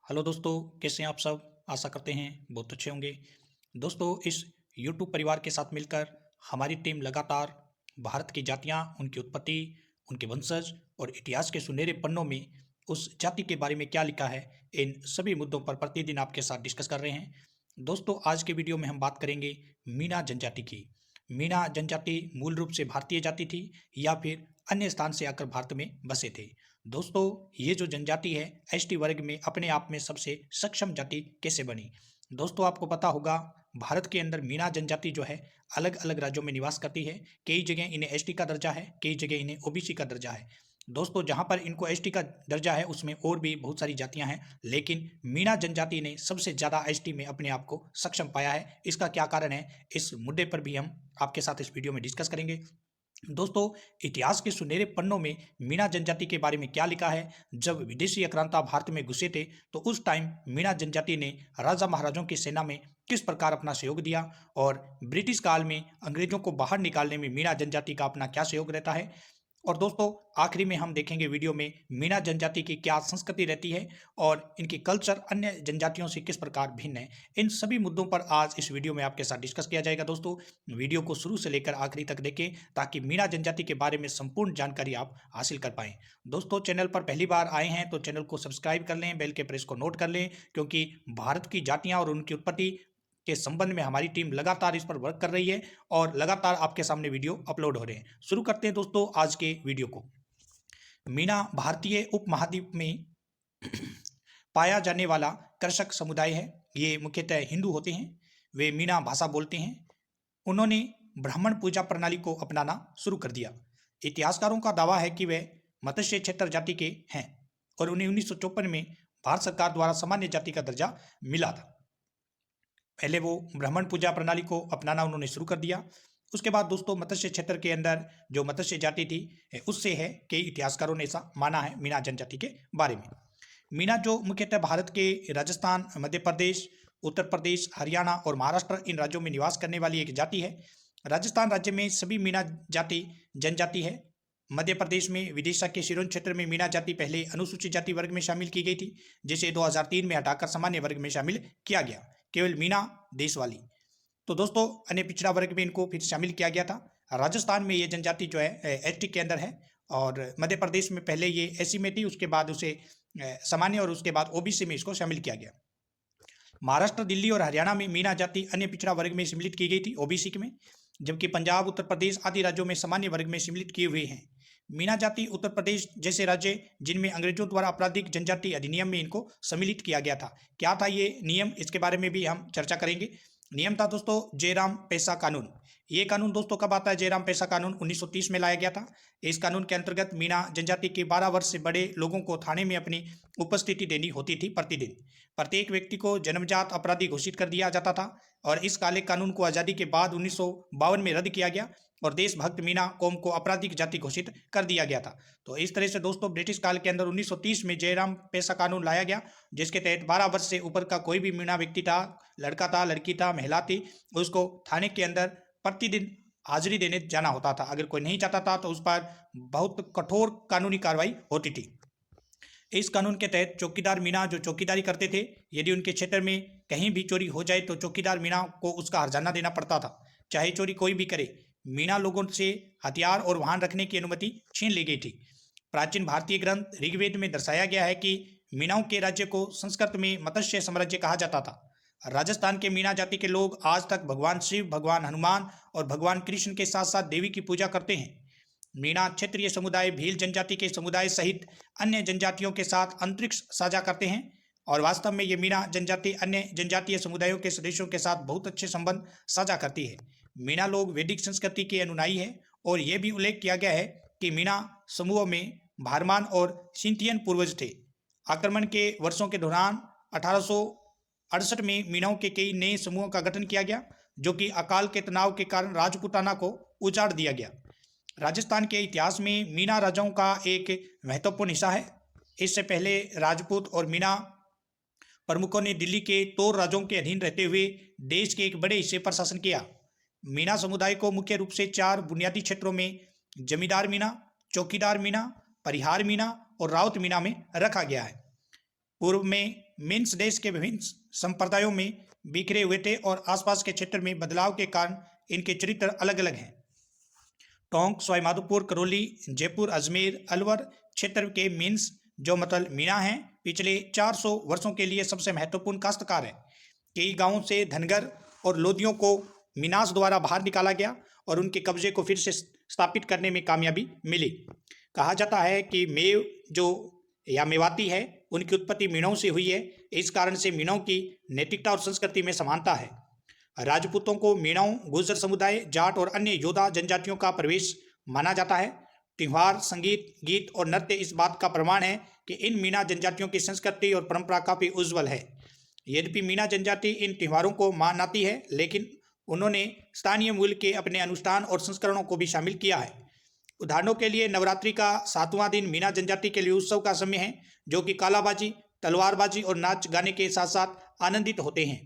Hello दोस्तों, कैसे हैं आप सब। आशा करते हैं बहुत अच्छे होंगे। दोस्तों, इस यूट्यूब परिवार के साथ मिलकर हमारी टीम लगातार भारत की जातियां, उनकी उत्पत्ति, उनके वंशज और इतिहास के सुनहरे पन्नों में उस जाति के बारे में क्या लिखा है, इन सभी मुद्दों पर प्रतिदिन आपके साथ डिस्कस कर रहे हैं। दोस्तों, आज के वीडियो में हम बात करेंगे मीणा जनजाति की। मीणा जनजाति मूल रूप से भारतीय जाति थी या फिर अन्य स्थान से आकर भारत में बसे थे। दोस्तों, ये जो जनजाति है एसटी वर्ग में अपने आप में सबसे सक्षम जाति कैसे बनी। दोस्तों, आपको पता होगा भारत के अंदर मीणा जनजाति जो है अलग अलग राज्यों में निवास करती है। कई जगह इन्हें एसटी का दर्जा है, कई जगह इन्हें ओबीसी का दर्जा है। दोस्तों, जहां पर इनको एसटी का दर्जा है उसमें और भी बहुत सारी जातियां हैं, लेकिन मीणा जनजाति ने सबसे ज़्यादा एसटी में अपने आप को सक्षम पाया है। इसका क्या कारण है, इस मुद्दे पर भी हम आपके साथ इस वीडियो में डिस्कस करेंगे। दोस्तों, इतिहास के सुनहरे पन्नों में मीणा जनजाति के बारे में क्या लिखा है। जब विदेशी आक्रांता भारत में घुसे थे तो उस टाइम मीणा जनजाति ने राजा महाराजों की सेना में किस प्रकार अपना सहयोग दिया और ब्रिटिश काल में अंग्रेजों को बाहर निकालने में मीणा जनजाति का अपना क्या सहयोग रहता है। और दोस्तों, आखिरी में हम देखेंगे वीडियो में मीणा जनजाति की क्या संस्कृति रहती है और इनकी कल्चर अन्य जनजातियों से किस प्रकार भिन्न है। इन सभी मुद्दों पर आज इस वीडियो में आपके साथ डिस्कस किया जाएगा। दोस्तों, वीडियो को शुरू से लेकर आखिरी तक देखें ताकि मीणा जनजाति के बारे में संपूर्ण जानकारी आप हासिल कर पाएं। दोस्तों, चैनल पर पहली बार आए हैं तो चैनल को सब्सक्राइब कर लें, बेल के प्रेस को नोट कर लें, क्योंकि भारत की जातियां और उनकी उत्पत्ति के संबंध में हमारी टीम लगातार इस पर वर्क कर रही है और लगातार आपके सामने वीडियो अपलोड हो रहे हैं। शुरू करते हैं दोस्तों आज के वीडियो को। मीणा भारतीय उपमहाद्वीप में पाया जाने वाला कृषक समुदाय है। ये मुख्यतः हिंदू होते हैं। वे मीणा भाषा बोलते हैं। उन्होंने ब्राह्मण पूजा प्रणाली को अपनाना शुरू कर दिया। इतिहासकारों का दावा है कि वे मत्स्य क्षेत्र जाति के हैं और उन्हें 1954 में भारत सरकार द्वारा सामान्य जाति का दर्जा मिला था। पहले वो ब्राह्मण पूजा प्रणाली को अपनाना उन्होंने शुरू कर दिया। उसके बाद दोस्तों, मत्स्य क्षेत्र के अंदर जो मत्स्य जाति थी उससे है कि इतिहासकारों ने ऐसा माना है मीणा जनजाति के बारे में। मीणा जो मुख्यतः भारत के राजस्थान, मध्य प्रदेश, उत्तर प्रदेश, हरियाणा और महाराष्ट्र इन राज्यों में निवास करने वाली एक जाति है। राजस्थान राज्य में सभी मीणा जाति जनजाति है। मध्य प्रदेश में विदिशा के सिरोंज क्षेत्र में मीणा जाति पहले अनुसूचित जाति वर्ग में शामिल की गई थी, जिसे 2003 में हटाकर सामान्य वर्ग में शामिल किया गया। केवल मीणा देश वाली। तो दोस्तों, अन्य पिछड़ा वर्ग में इनको फिर शामिल किया गया था। राजस्थान में ये जनजाति जो है एसटी के अंदर है और मध्य प्रदेश में पहले ये एससी में थी, उसके बाद उसे सामान्य और उसके बाद ओबीसी में इसको शामिल किया गया। महाराष्ट्र, दिल्ली और हरियाणा में मीणा जाति अन्य पिछड़ा वर्ग में सम्मिलित की गई थी, ओबीसी में, जबकि पंजाब, उत्तर प्रदेश आदि राज्यों में सामान्य वर्ग में सम्मिलित किए हुए हैं। मीणा जाति उत्तर प्रदेश जैसे राज्य जिनमें अंग्रेजों द्वारा आपराधिक जनजाति अधिनियम में इनको सम्मिलित किया गया था। क्या था ये नियम, इसके बारे में भी हम चर्चा करेंगे। नियम था दोस्तों जयराम पैसा कानून। ये कानून दोस्तों कब आता है? जयराम पैसा कानून 1930 में लाया गया था। इस कानून के अंतर्गत मीणा जनजाति के 12 वर्ष से बड़े लोगों को थाने में अपनी उपस्थिति देनी होती थी प्रतिदिन। प्रत्येक व्यक्ति को जन्मजात अपराधी घोषित कर दिया जाता था और इस काले कानून को आज़ादी के बाद 1952 में रद्द किया गया और देशभक्त मीणा कौम को आपराधिक जाति घोषित कर दिया गया था। तो इस तरह से दोस्तों ब्रिटिश काल के अंदर 1930 में जयराम पैसा कानून लाया गया, जिसके तहत 12 वर्ष से ऊपर का कोई भी मीणा व्यक्ति था, लड़का था, लड़की था, महिला थी, उसको थाने के अंदर प्रतिदिन हाजिरी देने जाना होता था। अगर कोई नहीं चाहता था तो उस पर बहुत कठोर कानूनी कार्रवाई होती थी। इस कानून के तहत चौकीदार मीणा जो चौकीदारी करते थे, यदि उनके क्षेत्र में कहीं भी चोरी हो जाए तो चौकीदार मीणा को उसका हर्जाना देना पड़ता था, चाहे चोरी कोई भी करे। मीणा लोगों से हथियार और वाहन रखने की अनुमति छीन ली गई थी। प्राचीन भारतीय ग्रंथ ऋग्वेद में दर्शाया गया है कि मीणाओं के राज्य को संस्कृत में मत्स्य साम्राज्य कहा जाता था। राजस्थान के मीणा जाति के लोग आज तक भगवान शिव, भगवान हनुमान और भगवान कृष्ण के साथ साथ देवी की पूजा करते हैं। मीणा क्षेत्रीय समुदाय भील जनजाति के समुदाय सहित अन्य जनजातियों के साथ अंतरिक्ष साझा करते हैं और वास्तव में ये मीणा जनजाति अन्य जनजातीय समुदायों के सदस्यों के साथ बहुत अच्छे संबंध साझा करती है। मीणा लोग वैदिक संस्कृति के अनुयायी है और यह भी उल्लेख किया गया है कि मीणा समूह में भारमान और सिंथियन पूर्वज थे। आक्रमण के वर्षों के दौरान 1868 में मीणाओं के कई नए समूहों का गठन किया गया, जो कि अकाल के तनाव के कारण राजपूताना को उजाड़ दिया गया। राजस्थान के इतिहास में मीणा राजाओं का एक महत्वपूर्ण हिस्सा है। इससे पहले राजपूत और मीणा प्रमुखों ने दिल्ली के तोर राजाओं के अधीन रहते हुए देश के एक बड़े हिस्से पर शासन किया। मीणा समुदाय को मुख्य रूप से 4 बुनियादी क्षेत्रों में जमींदार मीणा, चौकीदार मीणा, परिहार मीणा और राउत मीणा में रखा गया है। पूर्व में मीन्स देश के विभिन्न संप्रदायों में बिखरे हुए थे और आसपास के क्षेत्र में बदलाव के कारण इनके चरित्र अलग अलग हैं। टोंक, सवाईमाधोपुर, करौली, जयपुर, अजमेर, अलवर क्षेत्र के मीन्स जो मतलब मीणा हैं, पिछले 400 वर्षों के लिए सबसे महत्वपूर्ण काश्तकार है। कई गांवों से धनगर और लोदियों को मीनास द्वारा बाहर निकाला गया और उनके कब्जे को फिर से स्थापित करने में कामयाबी मिली। कहा जाता है कि मेव जो या मेवाती है, उनकी उत्पत्ति मीणों से हुई है। इस कारण से मीणों की नैतिकता और संस्कृति में समानता है। राजपूतों को मीणों, गुर्जर समुदाय, जाट और अन्य योद्धा जनजातियों का प्रवेश माना जाता है। त्योहार, संगीत, गीत और नृत्य इस बात का प्रमाण है कि इन मीणा जनजातियों की संस्कृति और परंपरा काफी उज्जवल है। यद्यपि मीणा जनजाति इन त्योहारों को मनाती है, लेकिन उन्होंने स्थानीय मूल के अपने अनुष्ठान और संस्करणों को भी शामिल किया है। उदाहरणों के लिए नवरात्रि का 7वां दिन मीणा जनजाति के लिए उत्सव का समय है, जो कि कालाबाजी, तलवारबाजी और नाच गाने के साथ साथ आनंदित होते हैं।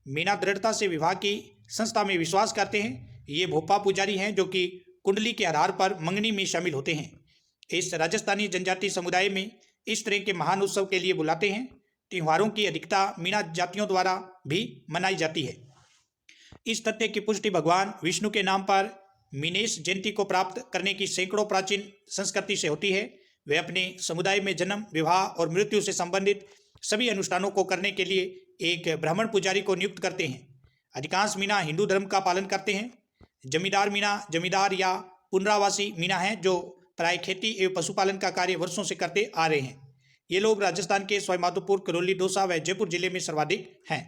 मीणा दृढ़ता से विवाह की संस्था में विश्वास करते हैं। ये भोपा पुजारी हैं जो कि कुंडली के आधार पर मंगनी में शामिल होते हैं। इस राजस्थानी जनजाति समुदाय में इस तरह के महान उत्सव के लिए बुलाते हैं। त्योहारों की अधिकता मीणा जातियों द्वारा भी मनाई जाती है। इस तथ्य की पुष्टि भगवान विष्णु के नाम पर मीनेश जयंती को प्राप्त करने की सैकड़ों प्राचीन संस्कृति से होती है। वे अपने समुदाय में जन्म, विवाह और मृत्यु से संबंधित सभी अनुष्ठानों को करने के लिए एक ब्राह्मण पुजारी को नियुक्त करते हैं। अधिकांश मीणा हिंदू धर्म का पालन करते हैं। जमींदार मीणा जमींदार या पुनरावासी मीणा हैं जो प्राय खेती एवं पशुपालन का कार्य वर्षों से करते आ रहे हैं। ये लोग राजस्थान के सवाईमाधोपुर, करौली, दौसा व जयपुर जिले में सर्वाधिक हैं।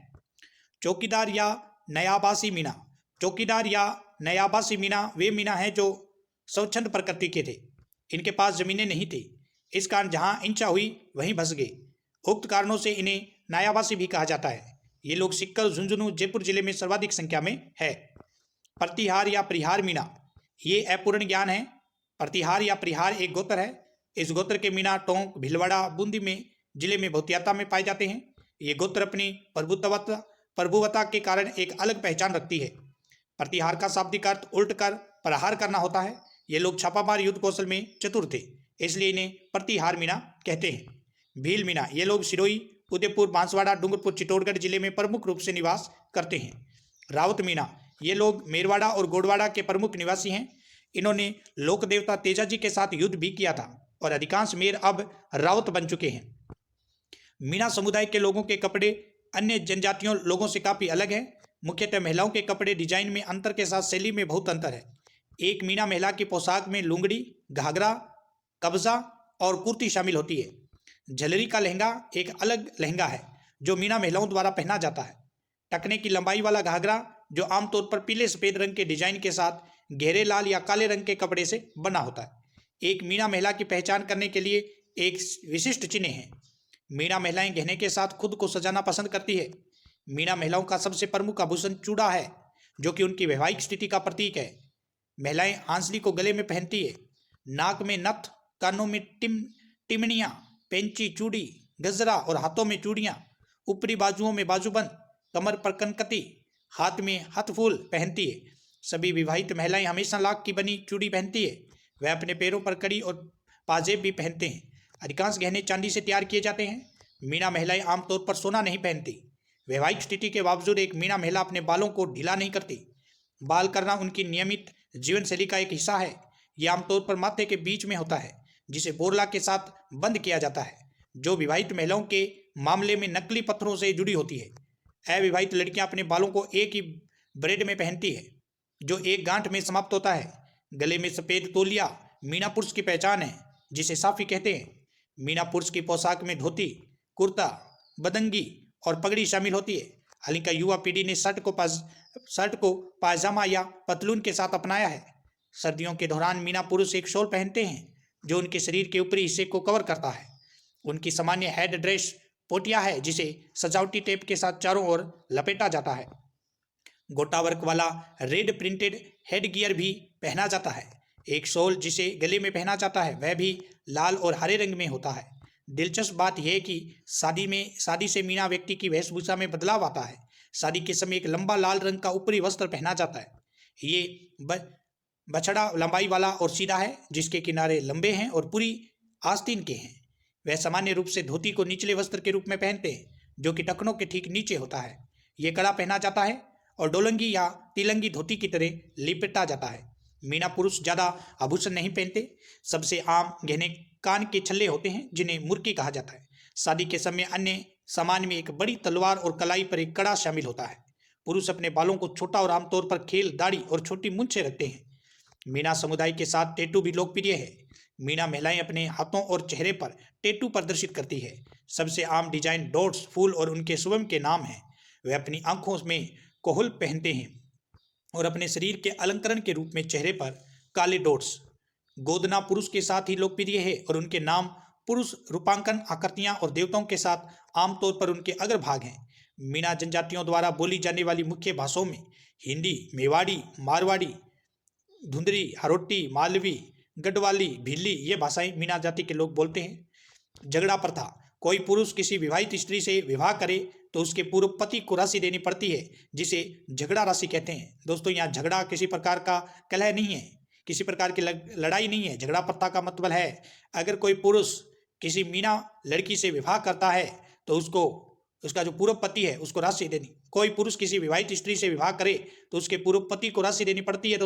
चौकीदार या नयाबासी मीणा। चौकीदार या नयाबासी मीणा वे मीणा हैं जो स्वच्छंद प्रकृति के थे। इनके पास जमीनें नहीं थी, इस कारण जहां इच्छा हुई वहीं बस गए। उक्त कारणों से इन्हें नयाबासी भी कहा जाता है। ये लोग सिक्कर, झुंझुनू, जयपुर जिले में सर्वाधिक संख्या में है। प्रतिहार या परिहार मीणा, ये अपूर्ण ज्ञान है। प्रतिहार या परिहार एक गोत्र है। इस गोत्र के मीणा टोंक, भीलवाड़ा, बूंदी में जिले में बहुतियाता में पाए जाते हैं। ये गोत्र अपनी प्रभुवता के कारण एक अलग पहचान रखती है। प्रतिहार का शाब्दिक अर्थ उल्ट कर प्रहार करना होता है। ये लोग छापामार युद्ध कौशल में चतुर थे, इसलिए इन्हें प्रतिहार मीणा कहते हैं। भील मीणा, ये लोग सिरोही, उदयपुर, बांसवाड़ा, डूंगरपुर, चित्तौड़गढ़ जिले में प्रमुख रूप से निवास करते हैं। रावत मीणा, ये लोग मेरवाड़ा और गोडवाड़ा के प्रमुख निवासी हैं। इन्होंने लोक देवता तेजाजी के साथ युद्ध भी किया था और अधिकांश मेर अब रावत बन चुके हैं। मीणा समुदाय के लोगों के कपड़े अन्य जनजातियों लोगों से काफ़ी अलग है। मुख्यतः महिलाओं के कपड़े डिजाइन में अंतर के साथ शैली में बहुत अंतर है। एक मीणा महिला की पोशाक में लुंगड़ी, घाघरा, कब्जा और कुर्ती शामिल होती है। झलरी का लहंगा एक अलग लहंगा है जो मीणा महिलाओं द्वारा पहना जाता है। टखने की लंबाई वाला घाघरा जो आमतौर पर पीले सफेद रंग के डिजाइन के साथ गहरे लाल या काले रंग के कपड़े से बना होता है। एक मीणा महिला की पहचान करने के लिए एक विशिष्ट चिन्ह है। मीणा महिलाएं गहने के साथ खुद को सजाना पसंद करती है। मीणा महिलाओं का सबसे प्रमुख आभूषण चूड़ा है, जो कि उनकी वैवाहिक स्थिति का प्रतीक है। महिलाएं आंसली को गले में पहनती है। नाक में नथ, कानों में टिमनियाँ, पेंची, चूड़ी, गजरा और हाथों में चूड़ियाँ। ऊपरी बाजुओं में बाजूबंद, कमर पर कनकती, हाथ में हथफूल पहनती है। सभी विवाहित महिलाएं हमेशा लाख की बनी चूड़ी पहनती है। वह अपने पैरों पर कड़ी और पाजेब भी पहनते हैं। अधिकांश गहने चांदी से तैयार किए जाते हैं। मीणा महिलाएं आमतौर पर सोना नहीं पहनती। वैवाहिक स्थिति के बावजूद एक मीणा महिला अपने बालों को ढीला नहीं करती। बाल करना उनकी नियमित जीवन शैली का एक हिस्सा है। यह आमतौर पर माथे के बीच में होता है, जिसे बोरला के साथ बंद किया जाता है, जो विवाहित महिलाओं के मामले में नकली पत्थरों से जुड़ी होती है। अविवाहित लड़कियां अपने बालों को एक ही ब्रेड में पहनती है, जो एक गांठ में समाप्त होता है। गले में सफ़ेद तौलिया मीणा पुरुष की पहचान है, जिसे साफी कहते हैं। मीणा पुरुष की पोशाक में धोती, कुर्ता, बदंगी और पगड़ी शामिल होती है। हालांकि युवा पीढ़ी ने शर्ट को पायजामा या पतलून के साथ अपनाया है। सर्दियों के दौरान मीणा पुरुष एक शॉल पहनते हैं, जो उनके शरीर के ऊपरी हिस्से को कवर करता है। उनकी सामान्य हेड ड्रेस पोटिया है, जिसे सजावटी टेप के साथ चारों ओर लपेटा जाता है। गोटा वर्क वाला रेड प्रिंटेड हेड गियर भी पहना जाता है। एक शॉल जिसे गले में पहना जाता है, वह भी लाल और हरे रंग में होता है। दिलचस्प बात यह है कि शादी से मीणा व्यक्ति की वेशभूषा में बदलाव आता है। शादी के समय एक लंबा लाल रंग का ऊपरी वस्त्र पहना जाता है। ये बछड़ा लंबाई वाला और सीधा है, जिसके किनारे लंबे हैं और पूरी आस्तीन के हैं। वह सामान्य रूप से धोती को निचले वस्त्र के रूप में पहनते हैं। जो कि टखनों के ठीक नीचे होता है। ये कड़ा पहना जाता है और डोलंगी या तिलंगी धोती की तरह लिपटा जाता है। मीणा पुरुष ज़्यादा आभूषण नहीं पहनते। सबसे आम गहने कान के छल्ले होते हैं जिन्हें मुर्की कहा जाता है। शादी के समय अन्य सामान में एक बड़ी तलवार और कलाई पर एक कड़ा शामिल होता है। पुरुष अपने बालों को छोटा और आमतौर पर खेल, दाढ़ी और छोटी मूंछें रखते हैं। मीणा समुदाय के साथ टैटू भी लोकप्रिय है। मीणा महिलाएं अपने हाथों और चेहरे पर टैटू प्रदर्शित करती है। सबसे आम डिजाइन डॉट्स, फूल और उनके स्वयं के नाम हैं। वे अपनी आंखों में कोहल पहनते हैं और अपने शरीर के अलंकरण के रूप में चेहरे पर काले डॉट्स। गोदना पुरुष के साथ ही लोकप्रिय है और उनके नाम पुरुष रूपांकन आकृतियां और देवताओं के साथ आमतौर पर उनके अग्रभाग हैं। मीणा जनजातियों द्वारा बोली जाने वाली मुख्य भाषाओं में हिंदी, मेवाड़ी, मारवाड़ी, धुंधरी, हारोटी, मालवी, गढ़वाली, भिल्ली ये भाषाएं मीणा जाति के लोग बोलते हैं। झगड़ा प्रथा। कोई पुरुष किसी विवाहित स्त्री से विवाह करे तो उसके पूर्व पति को राशि देनी पड़ती है, जिसे झगड़ा राशि कहते हैं। दोस्तों, यहाँ झगड़ा किसी प्रकार का कलह नहीं है, किसी प्रकार की लड़ाई नहीं है। झगड़ा प्रथा का मतलब है अगर कोई पुरुष किसी मीणा लड़की से विवाह करता है तो उसका जो पूर्व पति है उसको राशि देनी। कोई पुरुष किसी विवाहित स्त्री से विवाह करे तो उसके पूर्व पति को राशि देनी पड़ती है।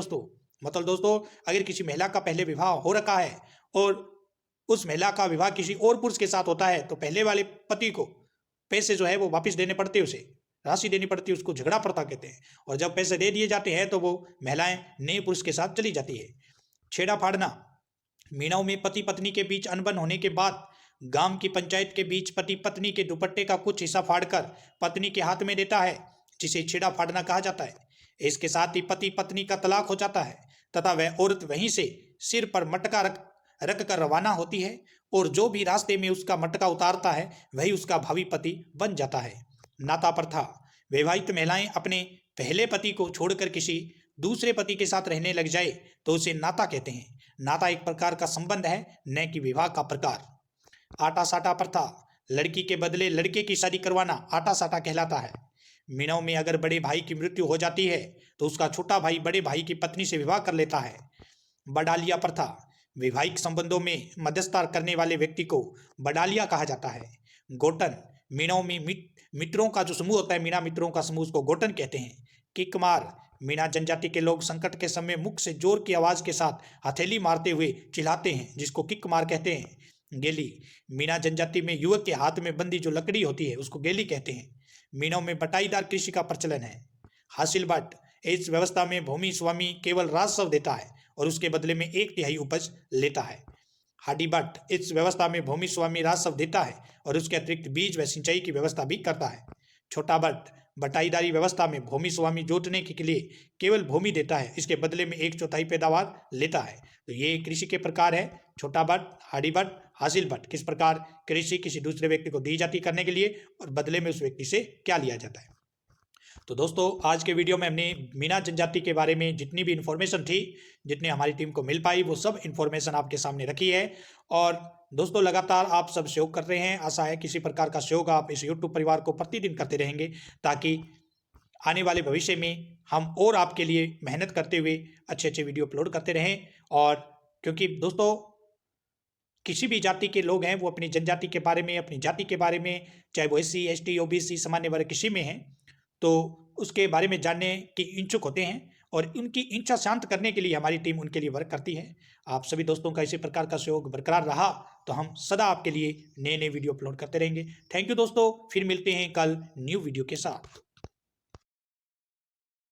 मतलब दोस्तों, अगर किसी महिला का पहले विवाह हो रखा है और उस महिला का विवाह किसी और पुरुष के साथ होता है तो पहले वाले पति को पैसे जो है वो वापस देने पड़ते हैं, उसे राशि देनी पड़ती है। उसको झगड़ा प्रथा कहते हैं। और जब पैसे दे दिए जाते हैं तो वो महिलाएं नए पुरुष के साथ चली जाती है। छेड़ा फाड़ना। मीणाओं में पति पत्नी के बीच अनबन होने के बाद गांव की पंचायत के बीच पति पत्नी के दुपट्टे का कुछ हिस्सा फाड़कर पत्नी के हाथ में देता है, जिसे छेड़ा फाड़ना कहा जाता है। इसके साथ ही पति पत्नी का तलाक हो जाता है तथा वह औरत वहीं से सिर पर मटका रख कर रवाना होती है और जो भी रास्ते में उसका मटका उतारता है वही उसका भावी पति बन जाता है। नाता प्रथा। विवाहित महिलाएं अपने पहले पति को छोड़कर किसी दूसरे पति के साथ रहने लग जाए तो उसे नाता कहते हैं। नाता एक प्रकार का संबंध है, न कि विवाह का प्रकार। आटा साटा प्रथा। लड़की के बदले लड़के की शादी करवाना आटा साटा कहलाता है। मीणाओं में अगर बड़े भाई की मृत्यु हो जाती है तो उसका छोटा भाई बड़े भाई की पत्नी से विवाह कर लेता है। बडालिया प्रथा। वैवाहिक संबंधों में मध्यस्थता करने वाले व्यक्ति को बडालिया कहा जाता है। गोटन। मीणाओं में मित्रों का जो समूह होता है, मीणा मित्रों का समूह, उसको गोटन कहते हैं। किकमार। मीणा जनजाति के लोग संकट के समय मुख से जोर की आवाज के साथ हथेली मारते हुए चिल्लाते हैं, जिसको किकमार कहते हैं। गेली। मीणा जनजाति में युवक के हाथ में बंदी जो लकड़ी होती है उसको गेली कहते हैं। मीणों में बटाईदार कृषि का प्रचलन है। हासिल बट। इस व्यवस्था में भूमि स्वामी केवल राजस्व देता है और उसके बदले में 1/3 उपज लेता है। हाडी बट। इस व्यवस्था में भूमि स्वामी राजस्व देता है और उसके अतिरिक्त बीज व सिंचाई की व्यवस्था भी करता है। छोटा बट। बटाईदारी व्यवस्था में भूमि स्वामी जोतने के लिए केवल भूमि देता है, इसके बदले में 1/4 पैदावार लेता है। तो ये कृषि के प्रकार है, छोटा बट, हाडी बट, हासिल बट। किस प्रकार कृषि किसी दूसरे व्यक्ति को दी जाती करने के लिए और बदले में उस व्यक्ति से क्या लिया जाता है। तो दोस्तों, आज के वीडियो में हमने मीणा जनजाति के बारे में जितनी भी इन्फॉर्मेशन थी, जितनी हमारी टीम को मिल पाई, वो सब इन्फॉर्मेशन आपके सामने रखी है। और दोस्तों, लगातार आप सब सहयोग कर रहे हैं। आशा है किसी प्रकार का सहयोग आप इस यूट्यूब परिवार को प्रतिदिन करते रहेंगे, ताकि आने वाले भविष्य में हम और आपके लिए मेहनत करते हुए अच्छे अच्छे वीडियो अपलोड करते रहें। और क्योंकि दोस्तों, किसी भी जाति के लोग हैं वो अपनी जनजाति के बारे में, अपनी जाति के बारे में, चाहे वो SC, ST, OBC, सामान्य वर्ग किसी में हैं, तो उसके बारे में जानने के इच्छुक होते हैं और उनकी इच्छा शांत करने के लिए हमारी टीम उनके लिए वर्क करती है। आप सभी दोस्तों का इसी प्रकार का सहयोग बरकरार रहा तो हम सदा आपके लिए नए नए वीडियो अपलोड करते रहेंगे। थैंक यू दोस्तों, फिर मिलते हैं कल न्यू वीडियो के साथ।